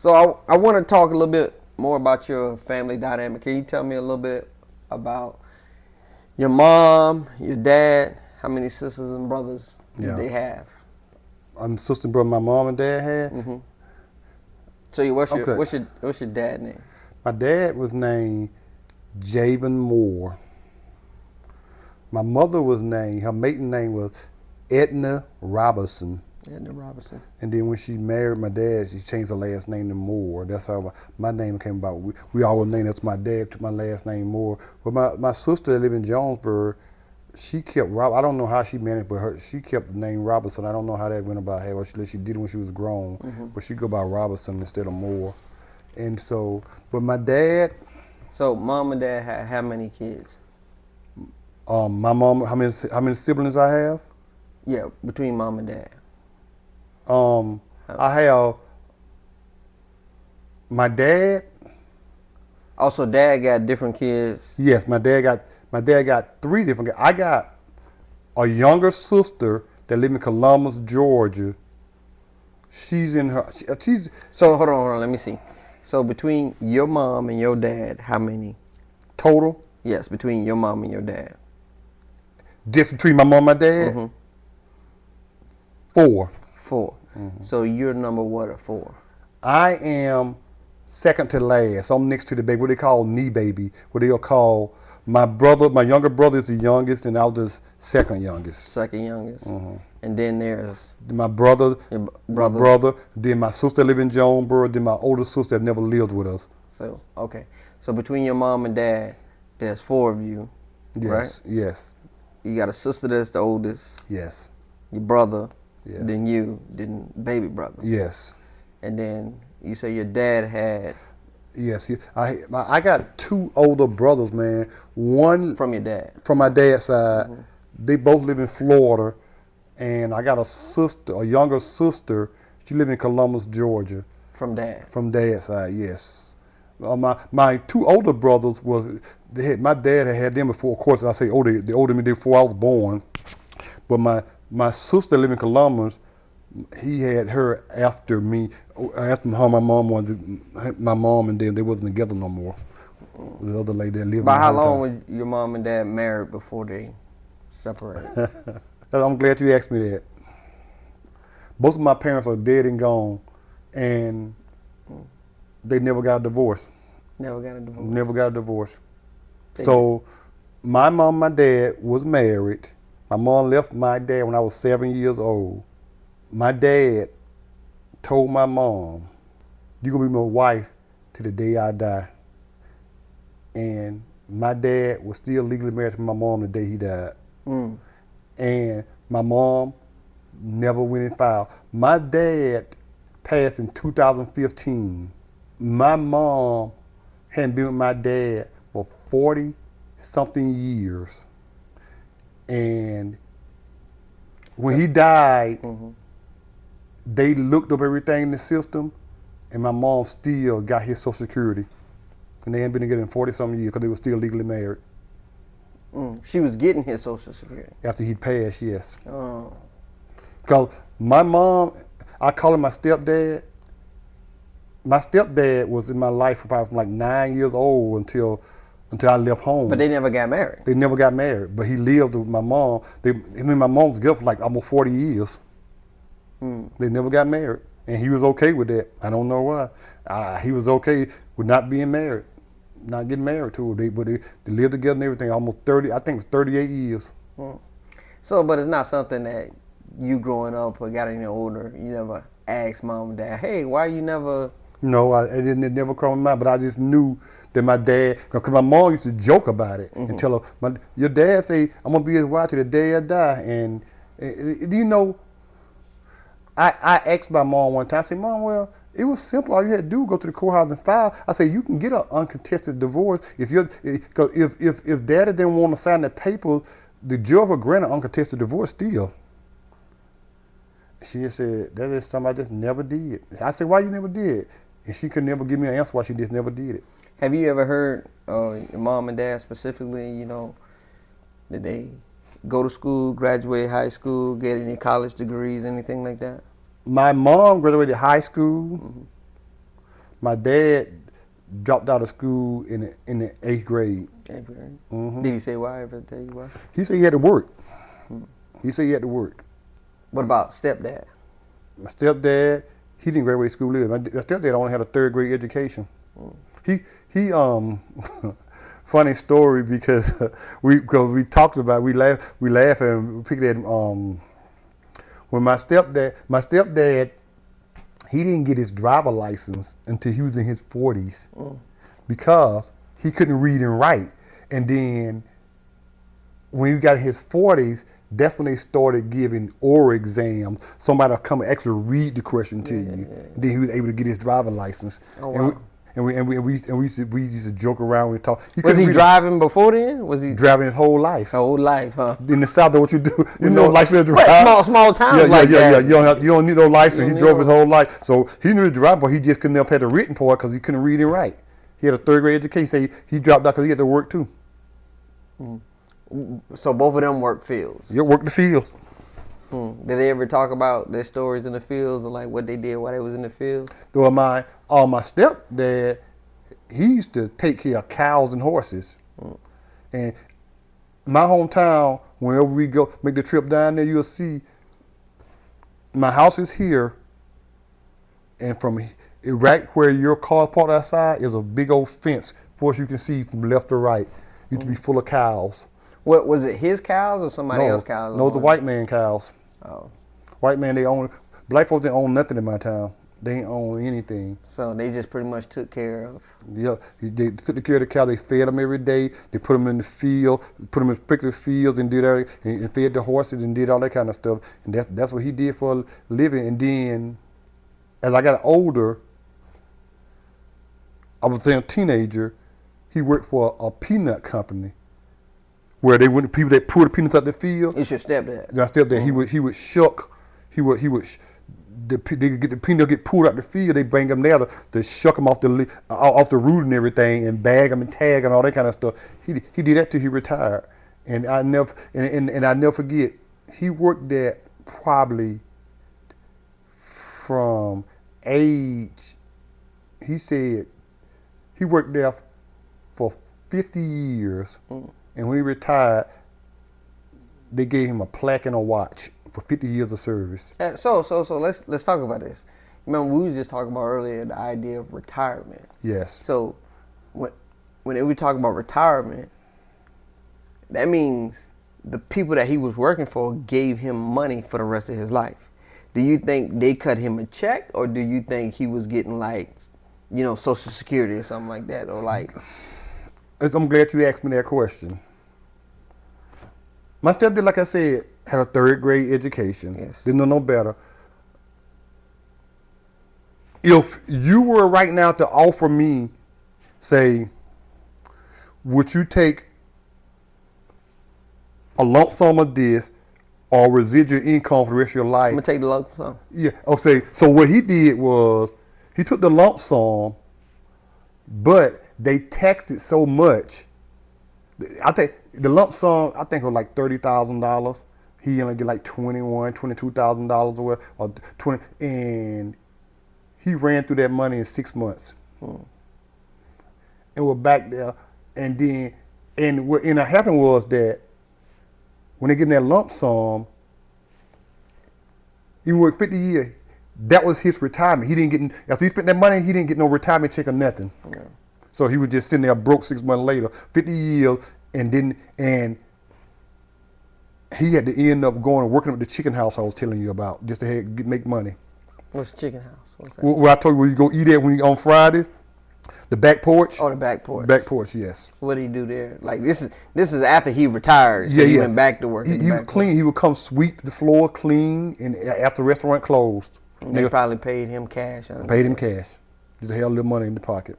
So I want to talk a little bit more about your family dynamic. Can you tell me a little bit about your mom, your dad? How many sisters and brothers did Yeah. they have? I'm sister and brother my mom and dad had. Mm-hmm. So Okay. what's your dad name? My dad was named Javen Moore. My mother was named, her maiden name was Edna Robison. Edna Robinson. And then when she married my dad, she changed her last name to Moore. That's how my name came about. We all were named after my dad, took my last name Moore. But my sister that lived in Jonesboro, she kept I don't know how she managed, but she kept the name Robinson. I don't know how that went about her. She did it when she was grown, but she go by Robinson instead of Moore. And so, but my dad. So mom and dad had how many kids? My mom, how many siblings I have? Yeah, between mom and dad. I have my dad. Also, dad got different kids. Yes, my dad got three different kids. I got a younger sister that lives in Columbus, Georgia. She's in her. So hold on, let me see. So between your mom and your dad, how many? Total? Yes, between your mom and your dad. Different between my mom and my dad? Mm-hmm. 4. 4. Mm-hmm. So you're number what of 4? I am second to last. I'm next to the baby. What they call knee baby. What they'll call my brother. My younger brother is the youngest, and I was the second youngest. Second youngest. Mm-hmm. And then there's my brother. Then my sister live in Jonesboro. Then my older sister that never lived with us. So okay. So between your mom and dad, there's 4 of you. Yes. Right? Yes. You got a sister that's the oldest. Yes. Your brother. Yes. Then you. Then baby brother. Yes. And then you say your dad had. Yes, I got 2 older brothers, man. One from your dad. From my dad's side. Mm-hmm. They both live in Florida, and I got a younger sister. She lives in Columbus, Georgia. From dad. From dad's side, yes. My 2 older brothers my dad had them before. Of course, I say older. They older than me before I was born. But my sister lived in Columbus. He had her after me. After how my mom and then they wasn't together no more. The other lady that lived. By how long was your mom and dad married before they separated? I'm glad you asked me that. Both of my parents are dead and gone, and they never got a divorce. Never got a divorce. Never got a divorce. So my mom and my dad was married. My mom left my dad when I was 7 years old. My dad told my mom, "You're gonna be my wife till the day I die." And my dad was still legally married to my mom the day he died. Mm. And my mom never went and filed. My dad passed in 2015. My mom hadn't been with my dad for 40-something years. And when he died, they looked up everything in the system, and my mom still got his Social Security. And they hadn't been together in 40-something years because they were still legally married. She was getting his Social Security? After he passed, yes. Oh. Because my mom, I call him my stepdad. My stepdad was in my life probably from like 9 years old until I left home. But they never got married? They never got married, but he lived with my mom. My mom was together for like almost 40 years. They never got married, and he was okay with that. I don't know why. He was okay with not being married, not getting married to her. But they lived together and everything almost 30, I think it was 38 years. So, but it's not something that you growing up or got any older, you never asked mom and dad, "Hey, why you never?" No, it never crossed my mind, but I just knew that my dad, because my mom used to joke about it and tell her, "Your dad say, I'm going to be his wife till the day I die." And do you know, I asked my mom one time, I said, "Mom, well, it was simple. All you had to do was go to the courthouse and file." I said, "You can get an uncontested divorce because if daddy didn't want to sign the papers, the judge would grant an uncontested divorce still." She just said, "That is something I just never did." I said, "Why you never did?" And she could never give me an answer why she just never did it. Have you ever heard your mom and dad specifically, did they go to school, graduate high school, get any college degrees, anything like that? My mom graduated high school. My dad dropped out of school in the 8th grade. Did he say why? Ever tell you why? He said he had to work. He said he had to work. What about stepdad? My stepdad, he didn't graduate school either. My stepdad only had a 3rd grade education. He funny story because we talked about it, we laugh and we picked at when my stepdad he didn't get his driver license until he was in his 40s because he couldn't read and write. And then when he got in his 40s, that's when they started giving oral exams. Somebody will come and actually read the question to you. And then he was able to get his driving license. Oh, wow. And we used to joke around when we talk. Was he driving before then? Was he driving his whole life? Whole life, huh? In the South, that's what you do. You know, license to drive. Small towns Yeah. that. You don't need no license. He drove his whole life, so he knew to drive, but he just couldn't have had the written part because he couldn't read and write. He had a 3rd grade education. He dropped out because he had to work too. So both of them work fields. You work the fields. Did they ever talk about their stories in the fields or like what they did while they was in the fields? Well, my stepdad, he used to take care of cows and horses. And my hometown, whenever we go make the trip down there, you'll see my house is here, and from right where your car parked outside is a big old fence for us you can see from left to right. It used to be full of cows. What was it? His cows or somebody else's cows? No, the white man cows. Oh, White man, they own. Black folks didn't own nothing in my town. They ain't own anything. so they just pretty much took care of. Yeah, they took care of the cow. They fed them every day. They put them in the field, put them in particular fields, and did that, and fed the horses and did all that kind of stuff. And that's what he did for a living. And then, as I got older, I was a teenager. He worked for a peanut company, where they went to people that pulled the peanuts out the field. It's your stepdad. My stepdad, he would shuck, they get the peanut get pulled out the field. They bring them there to shuck them off the root and everything, and bag them and tag and all that kind of stuff. He did that till he retired, and I never forget. He worked there probably from age. He said he worked there for 50 years, and when he retired, they gave him a plaque and a watch for 50 years of service. So let's talk about this. Remember, we was just talking about earlier the idea of retirement. Yes. So when we talk about retirement, that means the people that he was working for gave him money for the rest of his life. Do you think they cut him a check, or do you think he was getting like, Social Security or something like that, or like? I'm glad you asked me that question. My stepdad, like I said, had a 3rd grade education. Yes. Didn't know no better. If you were right now to offer me, say, would you take a lump sum of this or residual income for the rest of your life? I'm gonna take the lump sum. Yeah. Okay. So what he did was he took the lump sum, but they taxed it so much. I think the lump sum, I think, was like $30,000. He only get like $22,000 or 20, and he ran through that money in 6 months. And we're back there, and what ended up happening was that when they give him that lump sum, he worked 50 years. That was his retirement. He didn't get, after he spent that money, he didn't get no retirement check or nothing. Okay. So he was just sitting there broke 6 months later, 50 years, and he had to end up going and working at the chicken house I was telling you about, just to make money. What's the chicken house? What's that? Where I told you where you go eat at when you on Friday, the back porch. Oh, the back porch. Back porch, yes. What did he do there? Like this is after he retired. So he went back to work. He would clean. He would come sweep the floor, clean, and after the restaurant closed. And they probably paid him cash. Paid him cash. Just a hell of a little money in the pocket.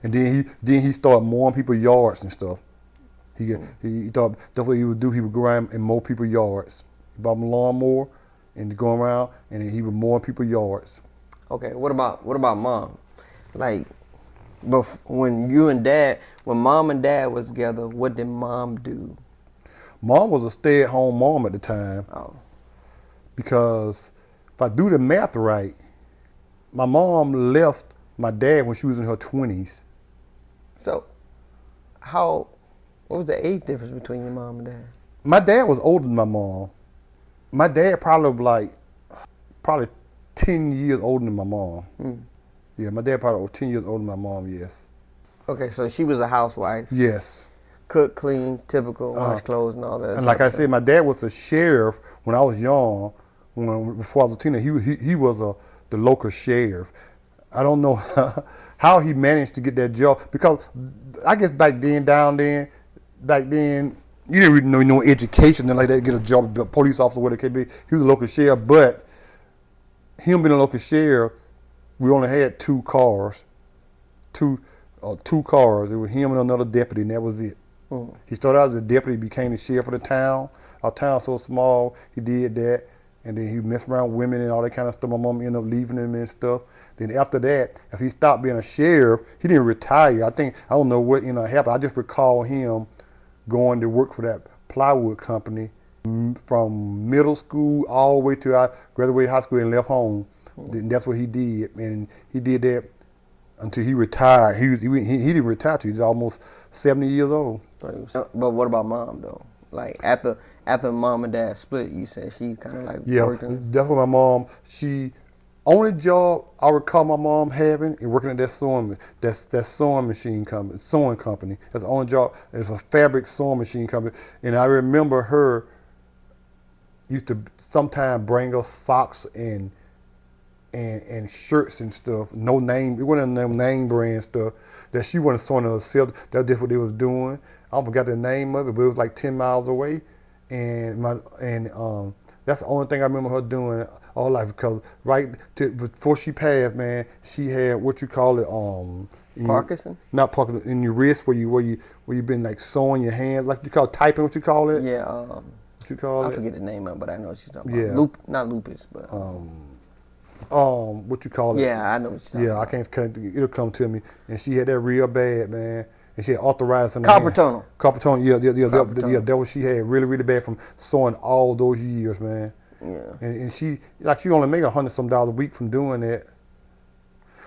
And then he started mowing people's yards and stuff. He thought that's what he would do. He would go around and mow people's yards. He bought him a lawnmower and go around and he would mow people's yards. Okay, what about mom? Like, when mom and dad was together, what did mom do? Mom was a stay-at-home mom at the time. Oh. Because if I do the math right, my mom left my dad when she was in her 20s. So, what was the age difference between your mom and dad? My dad was older than my mom. My dad probably 10 years older than my mom. Yeah, my dad probably 10 years older than my mom, yes. Okay, so she was a housewife. Yes. Cook, clean, typical, wash clothes and all that. And like I said, my dad was a sheriff when I was young. Before I was a teenager, he was the local sheriff. I don't know how he managed to get that job because I guess back then you didn't really know no education and like that to get a job, a police officer, whatever it could be. He was a local sheriff, but him being a local sheriff, we only had two cars. It was him and another deputy, and that was it. He started out as a deputy, became the sheriff of the town. Our town's so small, he did that. And then he messed around with women and all that kind of stuff. My mom ended up leaving him and stuff. Then after that, if he stopped being a sheriff, he didn't retire. I don't know what happened. I just recall him going to work for that plywood company from middle school all the way to I graduated high school and left home. That's what he did. And he did that until he retired. He didn't retire till he was almost 70 years old. But what about mom though? Like after mom and dad split, you said she kind of like working. That's what my mom. Only job I recall my mom having is working at that sewing company. That's the only job. It's a fabric sewing machine company, and I remember her used to sometimes bring us socks and shirts and stuff. No name, it wasn't no name brand stuff that she wasn't sewing herself. That's just what they was doing. I forgot the name of it, but it was like 10 miles away, and that's the only thing I remember her doing all life because before she passed, man, she had what you call it, Parkinson? Not Parkinson, in your wrist where you been like sewing your hands, like you call typing. What you call it? Yeah. What you call it? I forget the name of it, but I know what you're talking about. Yeah. Not lupus, but. What you call it? Yeah, I know what you're talking about. I can't. It'll come to me. And she had that real bad, man. And she had arthritis in her Carpal tunnel. Carpal tunnel. Yeah. That was she had really, really bad from sewing all those years, man. Yeah. And she only made $100 some a week from doing that.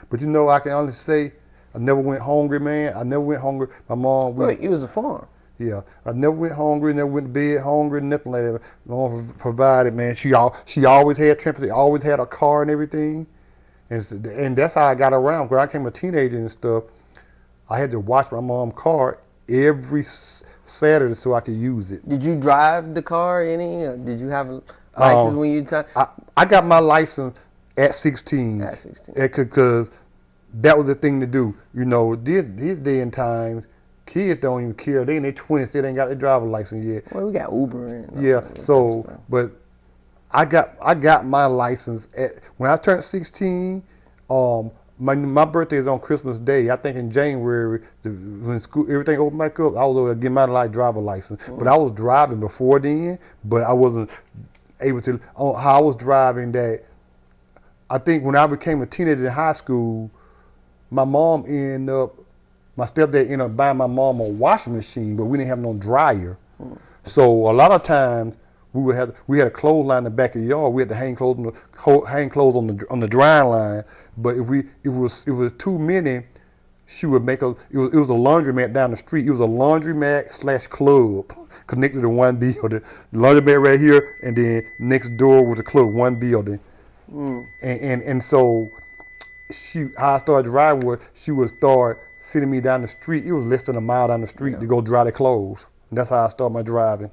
But I can honestly say I never went hungry, man. I never went hungry. My mom. Wait, it was a farm. Yeah, I never went hungry, never went to bed hungry, nothing like that. My mom provided, man. She always had transportation, always had a car and everything. And that's how I got around. When I became a teenager and stuff, I had to watch my mom's car every Saturday so I could use it. Did you drive the car any? Or did you have a license when you? I got my license at 16. At 16. Because that was the thing to do. These day and times, kids don't even care. They in their 20s, still ain't got their driver's license yet. Well, we got Uber and yeah. So, but I got my license when I turned 16. My birthday is on Christmas Day. I think in January, when school everything opened back up, I was able to get my driver's license. But I was driving before then, but I wasn't able to. How I was driving that, I think when I became a teenager in high school, my stepdad ended up buying my mom a washing machine, but we didn't have no dryer. So a lot of times we had a clothesline in the back of the yard. We had to hang clothes on the drying line. But if it was too many, she would make it was a laundromat down the street. It was a laundromat / club connected to one building. Laundromat right here, and then next door was a club, one building. And so how I started driving was she would start sending me down the street. It was less than a mile down the street to go dry the clothes. And that's how I started my driving.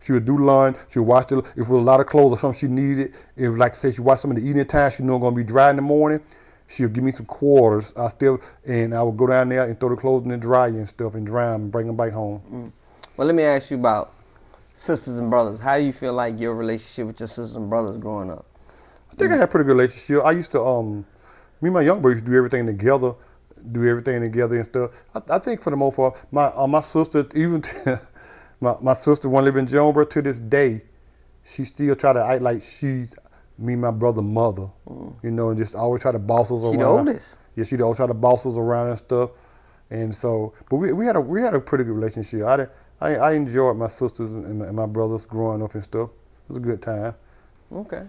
She would do lunch. She would wash if it was a lot of clothes or something she needed. If, like I said, she watched some of the evening time, she knew I'm gonna be dry in the morning. She'll give me some quarters. I would go down there and throw the clothes in the dryer and stuff and dry them and bring them back home. Well, let me ask you about sisters and brothers. How do you feel like your relationship with your sisters and brothers growing up? I think I had a pretty good relationship. I used to, me and my young brother used to do everything together and stuff. I think for the most part, my sister, even my sister, one live in Jonesboro to this day, she still try to act like she's me and my brother's mother, and just always try to boss us around. She the oldest. Yeah, she always try to boss us around and stuff. And so, but we had a pretty good relationship. I enjoyed my sisters and my brothers growing up and stuff. It was a good time. Okay.